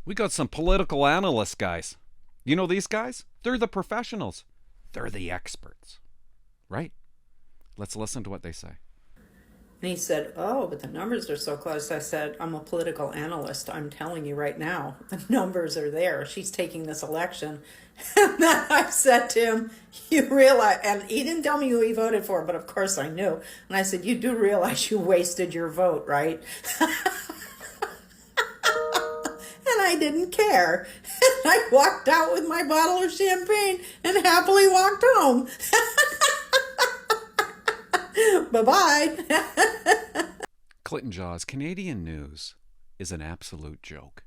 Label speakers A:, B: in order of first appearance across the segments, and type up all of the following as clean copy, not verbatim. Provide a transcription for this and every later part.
A: We got some political analyst guys. You know these guys? They're the professionals. They're the experts. Right? Let's listen to what they say.
B: And he said, oh, but the numbers are so close. I said, I'm a political analyst. I'm telling you right now, the numbers are there. She's taking this election. And then I said to him, you realize, and he didn't tell me who he voted for, but of course I knew. And I said, you do realize you wasted your vote, right? And I didn't care. And I walked out with my bottle of champagne and happily walked home. Bye-bye.
A: Clinton Jaws, Canadian news is an absolute joke.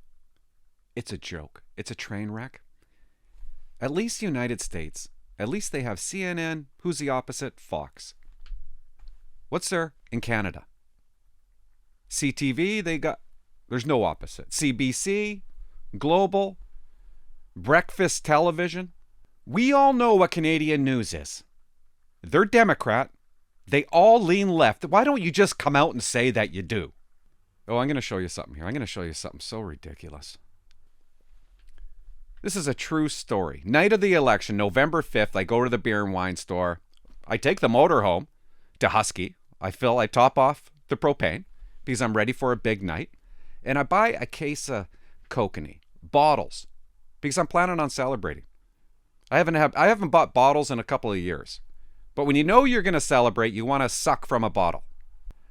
A: It's a joke. It's a train wreck. At least United States, at least they have CNN. Who's the opposite? Fox. What's there in Canada? CTV, there's no opposite. CBC, Global, Breakfast Television. We all know what Canadian news is. They're Democrat. They all lean left. Why don't you just come out and say that you do? Oh, I'm going to show you something here. I'm going to show you something so ridiculous. This is a true story. Night of the election, November 5th, I go to the beer and wine store. I take the motorhome to Husky. I top off the propane because I'm ready for a big night. And I buy a case of kokanee, bottles, because I'm planning on celebrating. I haven't bought bottles in a couple of years. But when you know you're going to celebrate, you want to suck from a bottle.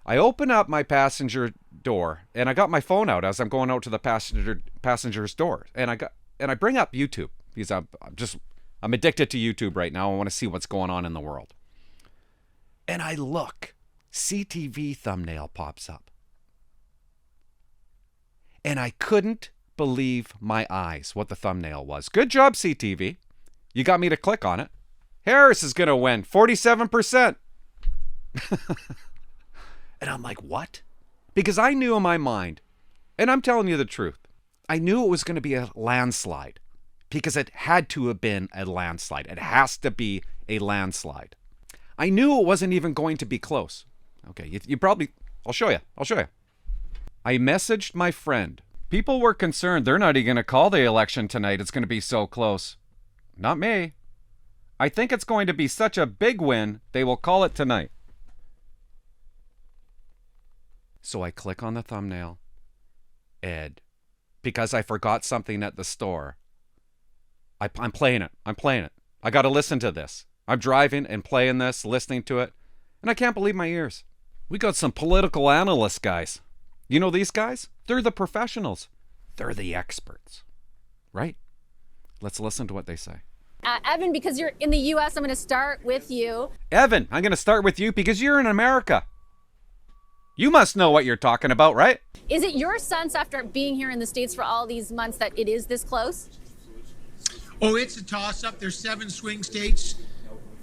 A: I open up my passenger door, and I got my phone out as I'm going out to the passenger's door. And I bring up YouTube because I'm addicted to YouTube right now. I want to see what's going on in the world. And I look, CTV thumbnail pops up. And I couldn't believe my eyes what the thumbnail was. Good job, CTV. You got me to click on it. Harris is going to win 47%. And I'm like, what? Because I knew in my mind, and I'm telling you the truth, I knew it was going to be a landslide because it had to have been a landslide. It has to be a landslide. I knew it wasn't even going to be close. Okay, you probably, I'll show you. I messaged my friend. People were concerned they're not even going to call the election tonight. It's going to be so close. Not me. I think it's going to be such a big win, they will call it tonight. So I click on the thumbnail. Ed, because I forgot something at the store. I'm playing it. I got to listen to this. I'm driving and playing this, listening to it, and I can't believe my ears. We got some political analyst guys. You know these guys? They're the professionals. They're the experts. Right? Let's listen to what they say.
C: Evan, because you're in the U.S., I'm going to start with you.
A: Evan, I'm going to start with you because you're in America. You must know what you're talking about, right?
C: Is it your sense after being here in the States for all these months that it is this close?
D: Oh, it's a toss-up. There's 7 swing states,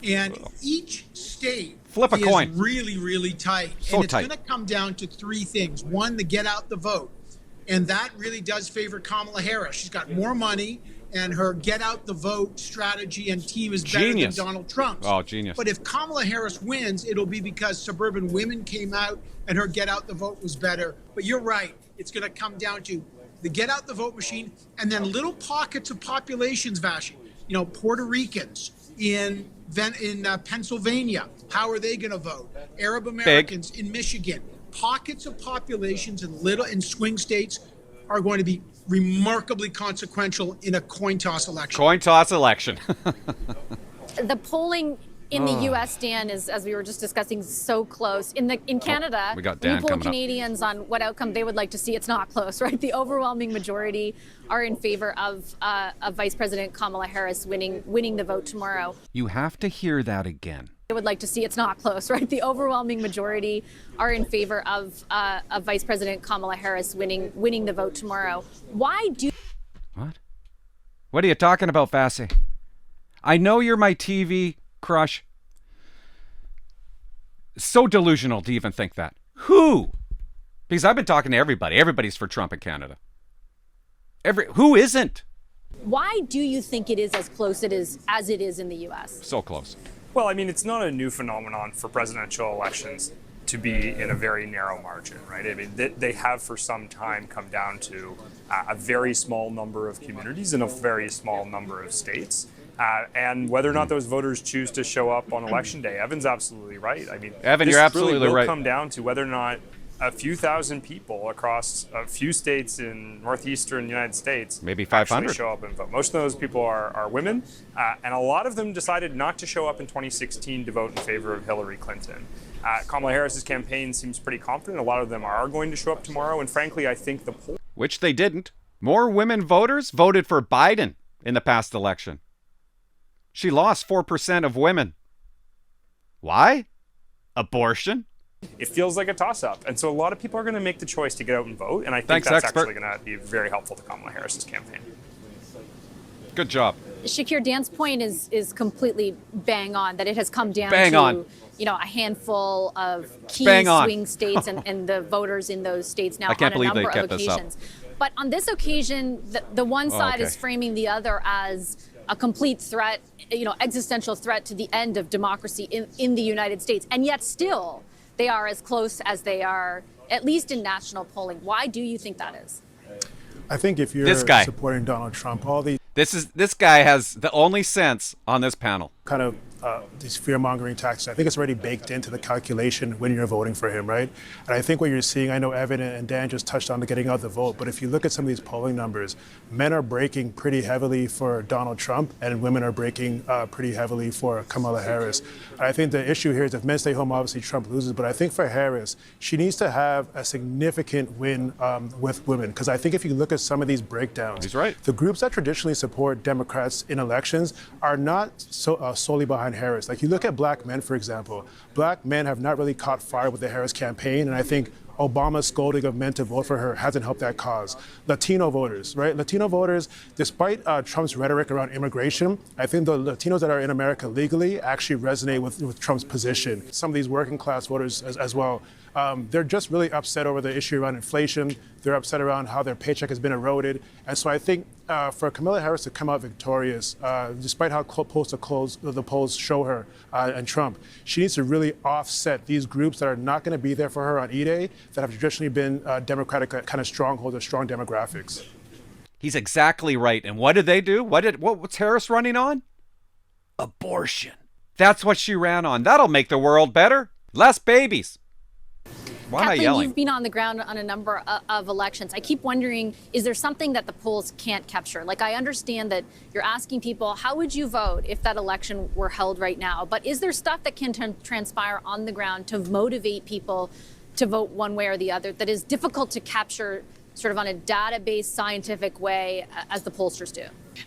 D: and each state
A: Flip a coin.
D: is really, really tight.
A: So
D: and it's
A: tight.
D: going to come down to 3 things. One, the get out the vote. And that really does favor Kamala Harris. She's got more money, and her get out the vote strategy and team is better than Donald Trump's.
A: Oh, genius.
D: But if Kamala Harris wins, it'll be because suburban women came out and her get out the vote was better. But you're right. It's going to come down to the get out the vote machine and then little pockets of populations, Vashi. You know, Puerto Ricans in Pennsylvania. How are they going to vote? Arab Americans in Michigan. Pockets of populations in swing states are going to be remarkably consequential in a coin toss election.
C: The polling in the U.S., Dan, is, as we were just discussing, so close. In Canada,
A: we got Dan
C: when you poll
A: coming
C: Canadians on what outcome they would like to see, it's not close, right? The overwhelming majority are in favor of Vice President Kamala Harris winning the vote tomorrow.
A: You have to hear that again.
C: They would like to see it's not close, right? The overwhelming majority are in favor of Vice President Kamala Harris winning the vote tomorrow. Why do?
A: What? What are you talking about, Fassi? I know you're my TV crush. So delusional to even think that. Who? Because I've been talking to everybody. Everybody's for Trump in Canada. Who isn't?
C: Why do you think it is as close as it is in the U.S.?
A: So close.
E: Well, I mean, it's not a new phenomenon for presidential elections. to be in a very narrow margin, right? I mean, they have for some time come down to a very small number of communities in a very small number of states. And whether or not those voters choose to show up on election day, Evan's absolutely right. I mean,
A: Evan,
E: this
A: you're absolutely
E: really will
A: right.
E: come down to whether or not a few thousand people across a few states in northeastern United States
A: maybe
E: actually
A: 500
E: show up and vote. Most of those people are women, and a lot of them decided not to show up in 2016 to vote in favor of Hillary Clinton. Kamala Harris's campaign seems pretty confident. A lot of them are going to show up tomorrow, and frankly, I think the poll,
A: which they didn't. More women voters voted for Biden in the past election. She lost 4% of women. Why? Abortion?
E: it feels like a toss-up. And so a lot of people are going to make the choice to get out and vote, and I think
A: Thanks,
E: that's
A: expert.
E: actually going to be very helpful to Kamala Harris's campaign.
A: Good job.
C: Shakir, Dan's point is completely bang on, that it has come down
A: Bang
C: to
A: on.
C: A handful of key
A: Bang on.
C: swing states and the voters in those states now
A: I can't
C: on a
A: believe they
C: number of
A: kept this up.
C: occasions. But on this occasion, the one side
A: okay.
C: is framing the other as a complete threat, existential threat to the end of democracy in the United States. And yet still, they are as close as they are, at least in national polling. Why do you think that is?
F: I think if you're
A: This guy.
F: supporting Donald Trump, all these
A: This guy has the only sense on this panel.
F: kind of these fear-mongering tactics, I think it's already baked into the calculation when you're voting for him, right? And I think what you're seeing, I know Evan and Dan just touched on the getting out the vote, but if you look at some of these polling numbers, men are breaking pretty heavily for Donald Trump, and women are breaking pretty heavily for Kamala Harris. And I think the issue here is if men stay home, obviously Trump loses, but I think for Harris, she needs to have a significant win with women, because I think if you look at some of these breakdowns,
A: He's right.
F: the groups that traditionally support Democrats in elections are not solely behind Harris. Like you look at black men, for example, black men have not really caught fire with the Harris campaign, and I think Obama's scolding of men to vote for her hasn't helped that cause. Latino voters, right? Latino voters, despite Trump's rhetoric around immigration, I think the Latinos that are in America legally actually resonate with Trump's position. Some of these working class voters as well. They're just really upset over the issue around inflation. They're upset around how their paycheck has been eroded. And so I think for Kamala Harris to come out victorious, despite how close the polls show her and Trump, she needs to really offset these groups that are not going to be there for her on E-Day, that have traditionally been Democratic kind of strongholds or strong demographics.
A: He's exactly right. And what did they do? What's Harris running on? Abortion. That's what she ran on. That'll make the world better. Less babies. Why am I
C: Kathleen,
A: yelling?
C: you've been on the ground on a number of elections. I keep wondering, is there something that the polls can't capture? Like, I understand that you're asking people, how would you vote if that election were held right now? But is there stuff that can transpire on the ground to motivate people to vote one way or the other that is difficult to capture sort of on a database scientific way as the pollsters do?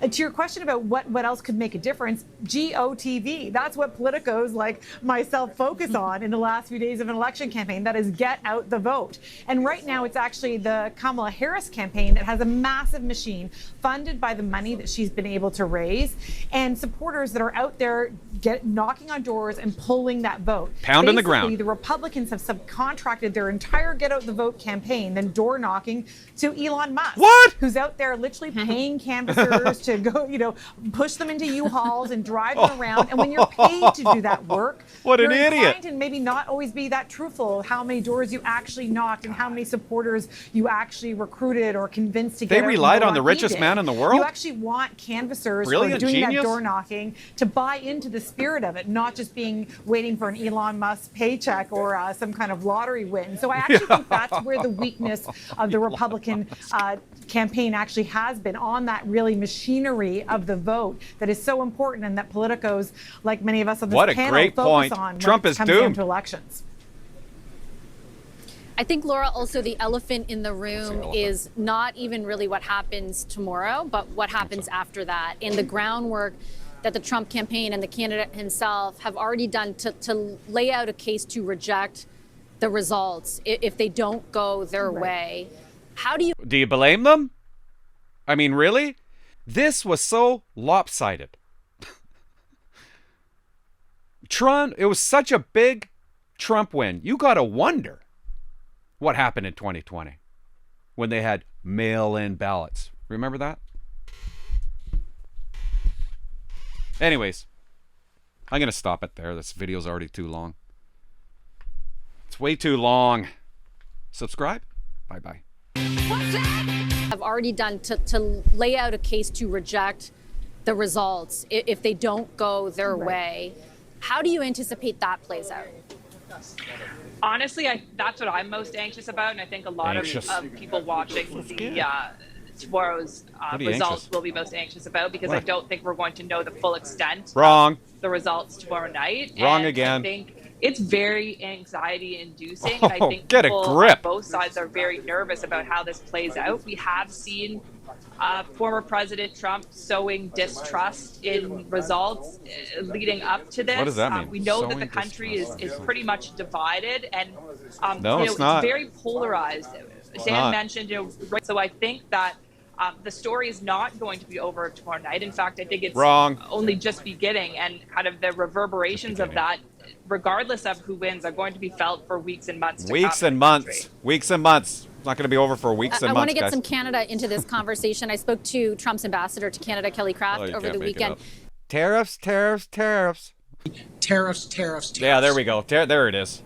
G: To your question about what else could make a difference, GOTV. That's what politicos like myself focus on in the last few days of an election campaign. That is get out the vote. And right now it's actually the Kamala Harris campaign that has a massive machine funded by the money that she's been able to raise, and supporters that are out there knocking on doors and pulling that vote.
A: Pounding the
G: Basically,
A: ground.
G: The Republicans have subcontracted their entire get out the vote campaign, then door knocking, to Elon Musk.
A: What?
G: Who's out there literally paying canvassers to go, push them into U-Hauls and drive them around. And when you're paid to do that work,
A: What an
G: you're
A: idiot.
G: inclined to maybe not always be that truthful of how many doors you actually knocked and how many supporters you actually recruited or convinced to get
A: They
G: out and
A: relied
G: vote
A: on the richest
G: E-Day.
A: man in the world?
G: You actually want canvassers who are
A: Brilliant
G: doing
A: genius.
G: that door knocking to buy into the spirit of it, not just waiting for an Elon Musk paycheck or some kind of lottery win. So I actually think that's where the weakness of the Republican campaign actually has been, on that really machinery of the vote that is so important, and that politicos, like many of us on this
A: What a
G: panel,
A: great
G: focus
A: point.
G: on
A: Trump
G: when it
A: is
G: comes down
A: doomed.
G: to elections.
C: I think, Laura, also the elephant in the room is not even really what happens tomorrow, but what happens after that, and the groundwork that the Trump campaign and the candidate himself have already done to lay out a case to reject the results if they don't go their way. How do you
A: blame them? I mean, really? This was so lopsided. It was such a big Trump win. You got to wonder what happened in 2020 when they had mail-in ballots. Remember that? Anyways, I'm going to stop it there. This video's already too long. It's way too long. Subscribe. Bye-bye.
C: Have already done to lay out a case to reject the results if they don't go their way. How do you anticipate that plays out?
H: Honestly, that's what I'm most anxious about, and I think a lot of people watching tomorrow's results will be most anxious about, because I don't think we're going to know the full extent
A: Wrong.
H: of the results tomorrow night.
A: Wrong
H: and
A: again.
H: I think it's very anxiety-inducing, and I think
A: get a
H: people
A: grip.
H: on both sides are very nervous about how this plays out. We have seen former President Trump sowing distrust in results leading up to this.
A: What does that mean?
H: We know that
A: Sowing
H: the country is
A: distrust.
H: pretty much divided, and
A: No, it's not.
H: very polarized. Dan mentioned, so I think that the story is not going to be over tomorrow night. In fact, I think it's only just beginning, and kind of the reverberations of that, regardless of who wins, are going to be felt for weeks and months to
A: Weeks
H: come
A: and
H: in the country.
A: months. Weeks and months. It's not going to be over for weeks and
C: I
A: months,
C: want to get
A: guys.
C: some Canada into this conversation. I spoke to Trump's ambassador to Canada, Kelly Craft,
A: You
C: over
A: can't
C: the
A: make it
C: weekend.
A: up. Tariffs, tariffs, tariffs.
D: Tariffs, tariffs, tariffs.
A: Yeah, there we go. There it is.